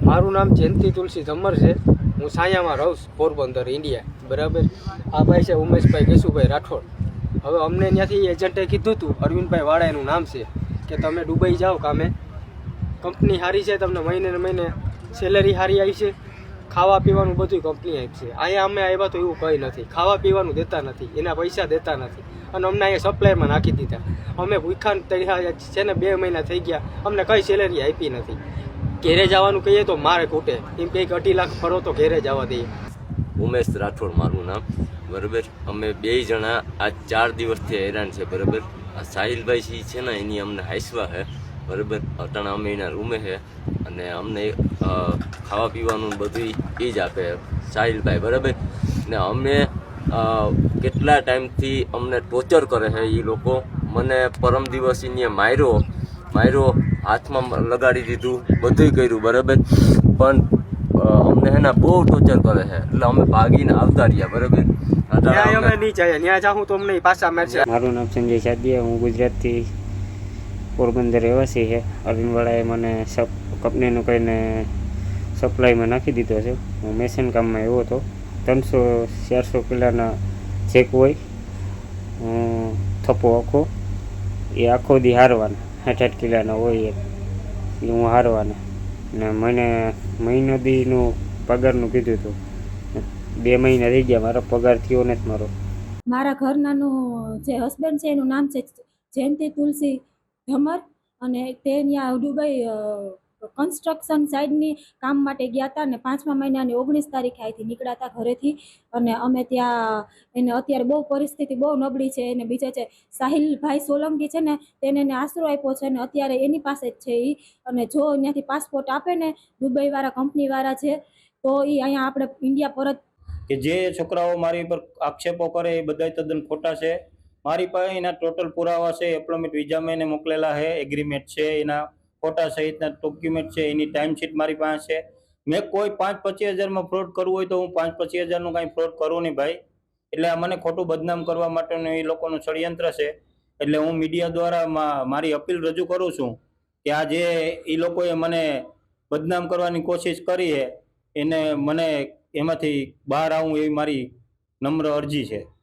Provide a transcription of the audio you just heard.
મારું નામ જયંતિ તુલસી ધમર છે। હું સાયામાં રહું છું, પોરબંદર ઇન્ડિયા। બરાબર। આ ભાઈ છે ઉમેશભાઈ કેશુભાઈ રાઠોડ। હવે અમને ત્યાંથી એજન્ટે કીધું હતું, અરવિંદભાઈ વાળા એનું નામ છે, કે તમે દુબઈ જાઓ કામે, કંપની સારી છે, તમને મહિને ને મહિને સેલરી સારી આવી છે, ખાવા પીવાનું બધું કંપની આપશે। અહીંયા અમે આવ્યા તો એવું કંઈ નથી, ખાવા પીવાનું દેતા નથી, એના પૈસા દેતા નથી, અને અમને અહીંયા સપ્લાયમાં નાખી દીધા। અમે ભૂખાન તળ્યા છે ને 2 મહિના થઈ ગયા, અમને કઈ સેલરી આપી નથી। ઘેરે જવાનું કહીએ તો મારે ખૂટે, એમ કંઈક 2.5 લાખ ભરો તો ઘેરે જવા દઈએ। ઉમેશ રાઠોડ મારું નામ, બરાબર। અમે 2 જણા આ 4 દિવસથી હેરાન છે, બરાબર। આ સાહિલભાઈ છે ને એની અમને હાઈસવા છે, બરાબર। અટાણા અમે એના રૂમે છે, અને અમને ખાવા પીવાનું બધું એ જ આપે સાહિલભાઈ, બરાબર। ને અમે કેટલા ટાઈમથી અમને ટોર્ચર કરે છે એ લોકો। મને પરમ દિવસ એને માર્યો, હાથમાં લગાડી દીધું, બધું કર્યું, બરાબર। પણ અમને હે ને બહુ ટોર્ચર કરે છે, એટલે અમે ભાગીને આવતા રહ્યા, બરાબર। ત્યાં અમે નહીં જઈએ, ત્યાં જાઉં તો અમને પાછા મારશે। મારું નામ સંજય સાદિયા, હું ગુજરાતથી પોરબંદર રહેવાસી છે। અરવિંદવાળાએ મને કંપનીનું કહીને સપ્લાયમાં નાખી દીધો છે। હું મેશિન કામમાં આવ્યો હતો, 300-400 કિલોના ચેક હોય, હું થપ્પો આખો એ આખો દી હારવાના, 8-8 કિલોના હોય એ હું હારવાના, ને મને મહિનો દીનું પગારનું કીધું હતું। 2 મહિના થઈ ગયા, મારો પગાર થયો નથી મારો। મારા ઘરનાનું જે હસબન્ડ છે એનું નામ છે જયંતિ તુલસી ધમર, અને તે ત્યાં દુબઈ કન્સ્ટ્રક્શન સાઇડની કામ માટે ગયા હતા, ને 5મા મહિનાની 19 તારીખે અહીંથી નીકળ્યા હતા ઘરેથી। અને અમે ત્યાં એને અત્યારે બહુ પરિસ્થિતિ બહુ નબળી છે। એને બીજા છે સાહિલભાઈ સોલંકી છે ને, તેને એને આશરો આપ્યો છે, ને અત્યારે એની પાસે જ છે એ। અને જો ત્યાંથી પાસપોર્ટ આપે ને દુબઈવાળા કંપનીવાળા છે, તો એ અહીંયા આપણે ઇન્ડિયા પરત। કે જે છોકરાઓ મારી પર આક્ષેપો કરે એ બધા તદ્દન ખોટા છે। મારી પાસે એના ટોટલ પુરાવા છે, એમ્પ્લોયમેન્ટ વિઝા મેં એને મોકલેલા છે, એગ્રીમેન્ટ છે, એના ફોટા સહિતના ડોક્યુમેન્ટ છે, એની ટાઈમશીટ મારી પાસે છે। મેં કોઈ 5-25 હજારમાં ફ્રોડ કરવું હોય તો હું 5-25 હજારનું કાંઈ ફ્રોડ કરું નહીં ભાઈ। એટલે આ મને ખોટું બદનામ કરવા માટેનું એ લોકોનું ષડયંત્ર છે। એટલે હું મીડિયા દ્વારા મારી અપીલ રજૂ કરું છું કે આ જે એ લોકોએ મને બદનામ કરવાની કોશિશ કરી છે, એને મને એમાંથી બહાર આવું એવી મારી નમ્ર અરજી છે।